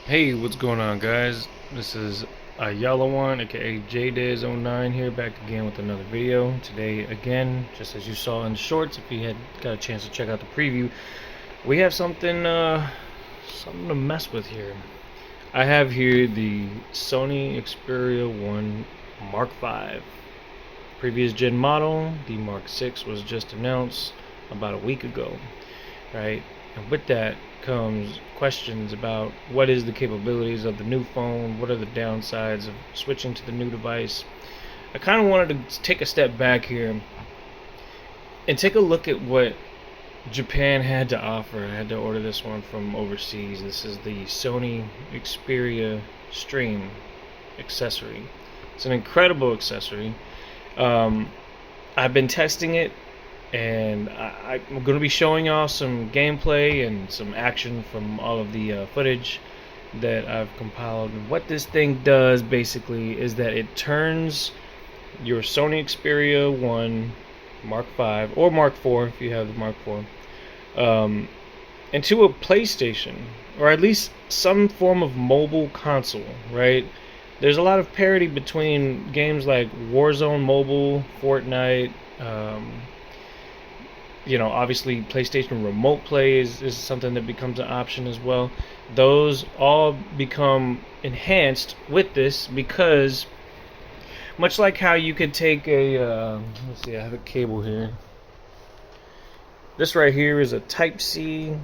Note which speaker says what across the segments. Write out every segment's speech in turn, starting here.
Speaker 1: Hey, what's going on, guys? This is Yellow One, aka JDez09 here, back again with another video. Today, again, just as you saw in the shorts, if you had got a chance to check out the preview, we have something to mess with here. I have here the Sony Xperia 1 Mark V. Previous gen model, the Mark 6 was just announced about a week ago, right? And with that comes questions about what is the capabilities of the new phone, what are the downsides of switching to the new device. I kind of wanted to take a step back here and take a look at what Japan had to offer. I had to order this one from overseas. This is the Sony Xperia Stream accessory. It's an incredible accessory. I've been testing it, and I'm going to be showing y'all some gameplay and some action from all of the footage that I've compiled. And what this thing does basically is that it turns your Sony Xperia 1 Mark V or Mark 4 if you have the Mark 4 into a PlayStation, or at least some form of mobile console, right? There's a lot of parity between games like Warzone Mobile, Fortnite, obviously PlayStation Remote Play is something that becomes an option as well. Those all become enhanced with this because, much like how you could take a, let's see, I have a cable here. This right here is a Type-C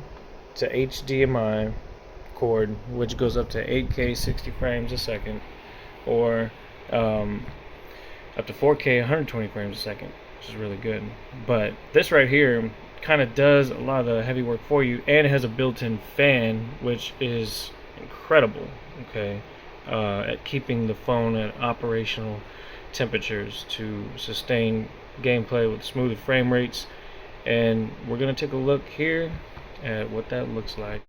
Speaker 1: to HDMI cord, which goes up to 8K 60 frames a second, or up to 4K 120 frames a second, which is really good. But this right here kind of does a lot of the heavy work for you, and it has a built-in fan, which is incredible, okay, at keeping the phone at operational temperatures to sustain gameplay with smoother frame rates. And we're gonna take a look here at what that looks like.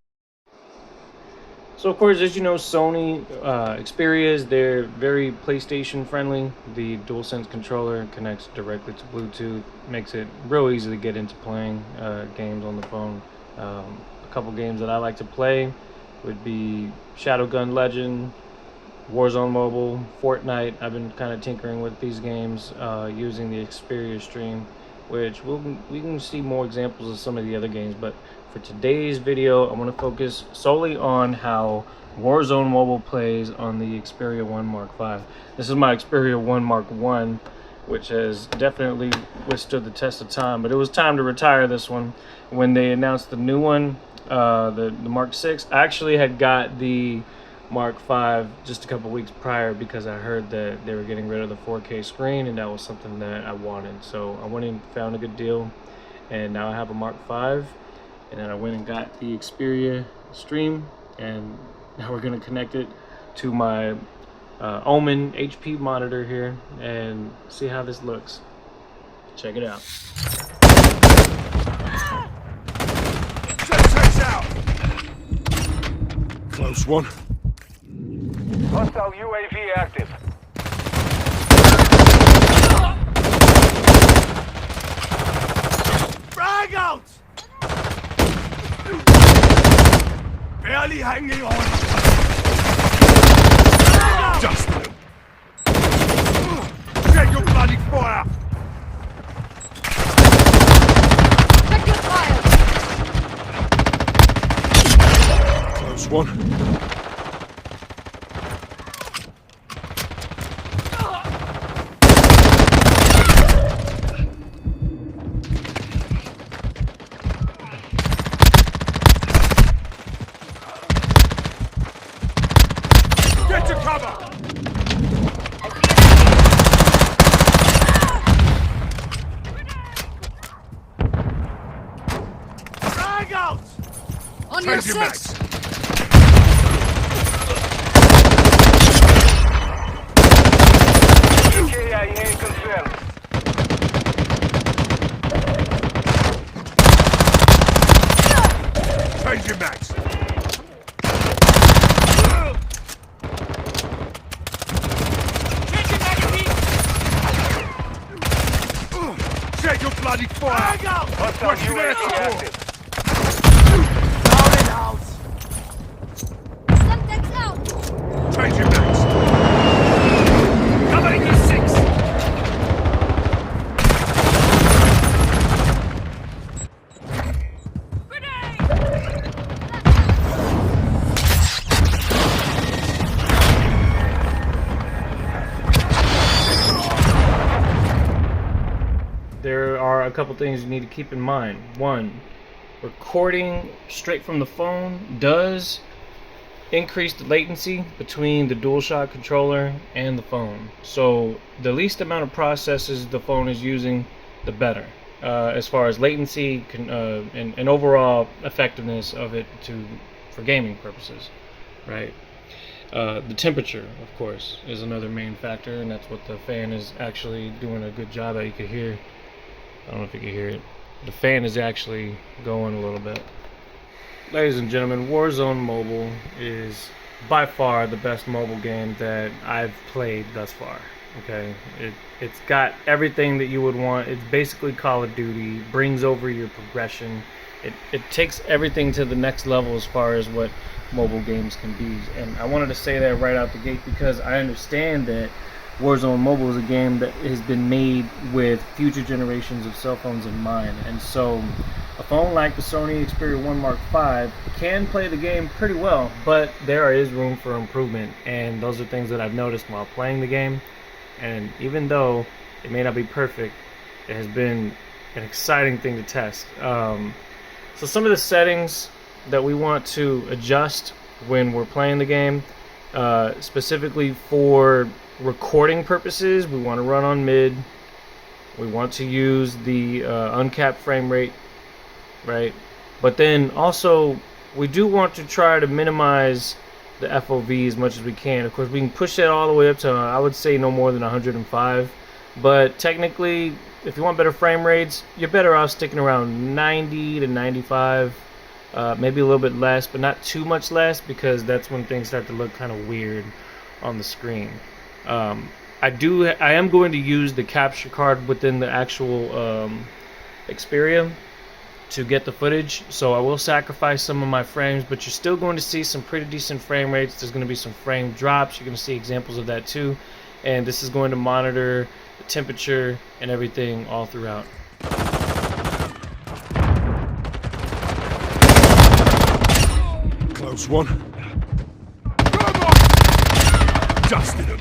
Speaker 1: So of course, as you know, Sony Xperias, they're very PlayStation friendly. The DualSense controller connects directly to Bluetooth, makes it real easy to get into playing games on the phone. A couple games that I like to play would be Shadowgun Legend, Warzone Mobile, Fortnite. I've been kind of tinkering with these games using the Xperia Stream, which we can see more examples of some of the other games, but for today's video, I want to focus solely on how Warzone Mobile plays on the Xperia 1 Mark V. This is my Xperia 1 Mark 1, which has definitely withstood the test of time, but it was time to retire this one. When they announced the new one, the Mark 6, I actually had got the Mark V just a couple weeks prior because I heard that they were getting rid of the 4K screen, and that was something that I wanted. So I went and found a good deal, and now I have a Mark V. And then I went and got the Xperia Stream, and now we're going to connect it to my Omen HP monitor here and see how this looks. Check it out.
Speaker 2: Check's out. Close one.
Speaker 3: Hostile UAV active.
Speaker 2: Frag out! Barely hanging on. Just them. Check your bloody fire!
Speaker 4: Check your fire!
Speaker 2: Close one. Get to cover! Frag out!
Speaker 4: On your
Speaker 2: Change your
Speaker 4: six!
Speaker 3: KIA confirmed.
Speaker 2: Change your max. Check your bloody fire! Frag out!
Speaker 3: Hostile
Speaker 2: Question air
Speaker 3: UAV
Speaker 2: support!
Speaker 3: active.
Speaker 2: Down and out!
Speaker 4: Some Texas
Speaker 1: are a couple things you need to keep in mind. One, recording straight from the phone does increase the latency between the DualShock controller and the phone. So the least amount of processors the phone is using, the better, as far as latency and overall effectiveness of it for gaming purposes, right? The temperature, of course, is another main factor, and that's what the fan is actually doing a good job at. You can hear, I don't know if you can hear it, the fan is actually going a little bit. Ladies and gentlemen, Warzone Mobile is by far the best mobile game that I've played thus far. Okay, it's got everything that you would want. It's basically Call of Duty, brings over your progression. It takes everything to the next level as far as what mobile games can be. And I wanted to say that right out the gate because I understand that Warzone Mobile is a game that has been made with future generations of cell phones in mind. And so a phone like the Sony Xperia 1 Mark V can play the game pretty well, but there is room for improvement. And those are things that I've noticed while playing the game. And even though it may not be perfect, it has been an exciting thing to test. So some of the settings that we want to adjust when we're playing the game, specifically for recording purposes, we want to run on mid. We want to use the uncapped frame rate, right? But then also we do want to try to minimize the FOV as much as we can. Of course, we can push that all the way up to, I would say, no more than 105. But technically, if you want better frame rates, you're better off sticking around 90 to 95. Maybe a little bit less, but not too much less, because that's when things start to look kind of weird on the screen. I am going to use the capture card within the actual Xperia to get the footage, so I will sacrifice some of my frames, but you're still going to see some pretty decent frame rates. There's going to be some frame drops. You're going to see examples of that too, and this is going to monitor the temperature and everything all throughout.
Speaker 2: Close one. Come on! Dusted him.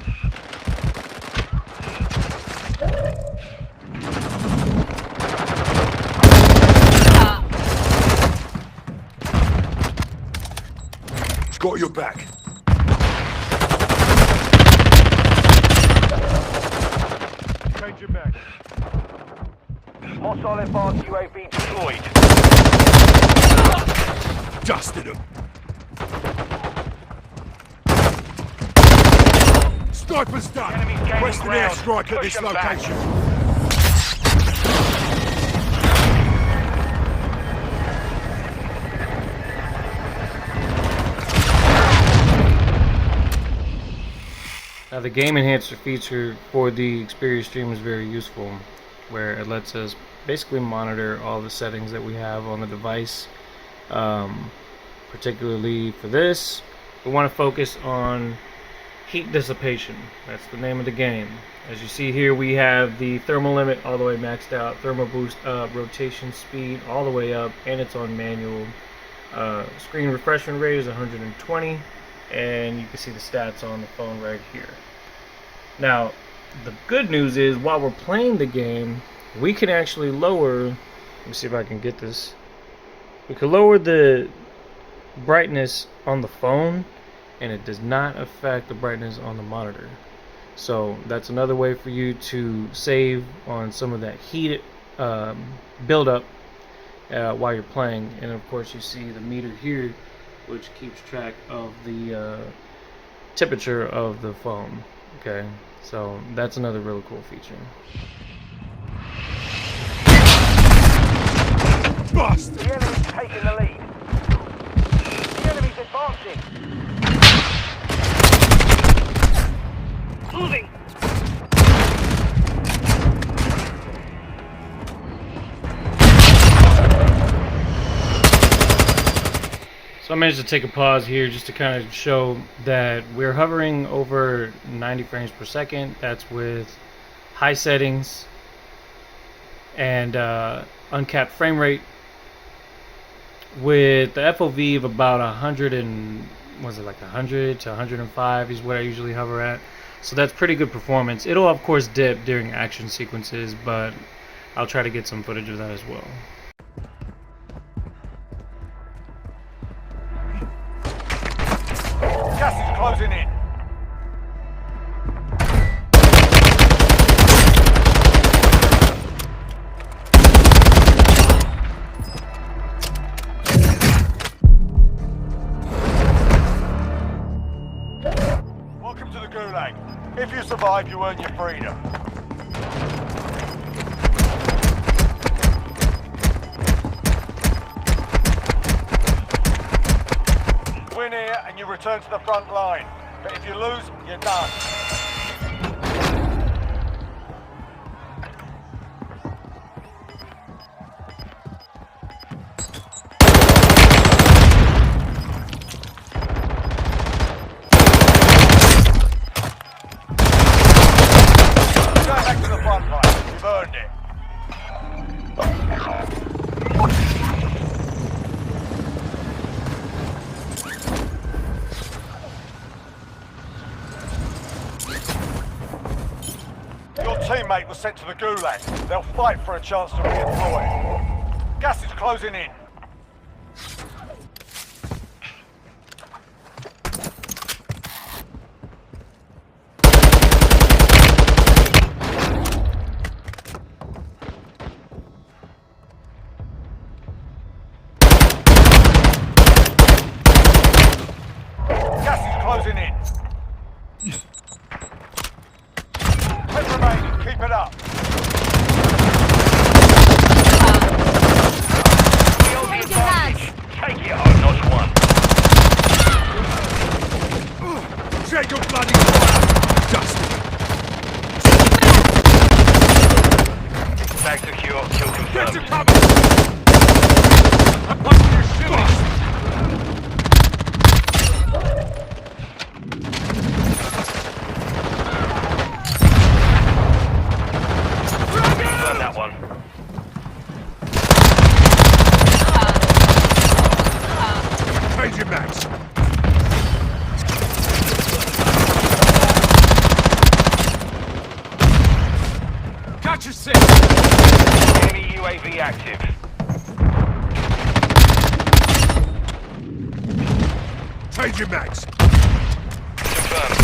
Speaker 2: It's got your back. Change your back.
Speaker 3: Hostile advanced UAV deployed.
Speaker 2: Dusted him. Sniper's done.
Speaker 3: Enemy's gaining
Speaker 2: Western
Speaker 3: ground.
Speaker 2: airstrike at
Speaker 3: Push
Speaker 2: this
Speaker 3: them back.
Speaker 2: location.
Speaker 1: Now, the game enhancer feature for the Xperia Stream is very useful, where it lets us basically monitor all the settings that we have on the device. Particularly for this, we want to focus on heat dissipation. That's the name of the game. As you see here, we have the thermal limit all the way maxed out, thermal boost up, rotation speed all the way up, and it's on manual. Screen refreshment rate is 120, and you can see the stats on the phone right here. Now, the good news is, while we're playing the game, we can actually lower, let me see if I can get this, we can lower the brightness on the phone, and it does not affect the brightness on the monitor. So that's another way for you to save on some of that heat buildup while you're playing. And of course, you see the meter here, which keeps track of the temperature of the phone. Okay, so that's another really cool feature.
Speaker 2: Bust!
Speaker 3: The enemy's taking the lead. The enemy's advancing. Moving.
Speaker 1: So I managed to take a pause here just to kind of show that we're hovering over 90 frames per second. That's with high settings and uncapped frame rate, with the FOV of about 100 and was it like 100 to 105 is what I usually hover at. So that's pretty good performance. It'll of course dip during action sequences, but I'll try to get some footage of that as well.
Speaker 3: Gas is closing in. Welcome to the Gulag. If you survive, you earn your freedom. Win here and you return to the front line. But if you lose, you're done. Go back to the front line. You've earned it. Your teammate was sent to the Gulag. They'll fight for a chance to redeploy. Gas is closing in. Gas is closing in. 10 remaining. Keep it up.
Speaker 4: Changing hands.
Speaker 3: Take it home, not one.
Speaker 2: Check your bloody fire! Dusty!
Speaker 3: Back secure. Kill
Speaker 2: Get
Speaker 3: confirmed.
Speaker 2: to cover! I'm punching your shit!
Speaker 3: Confirm that one.
Speaker 2: Change your max! Got your six!
Speaker 3: Enemy UAV active.
Speaker 2: Change your max!
Speaker 3: Confirmed.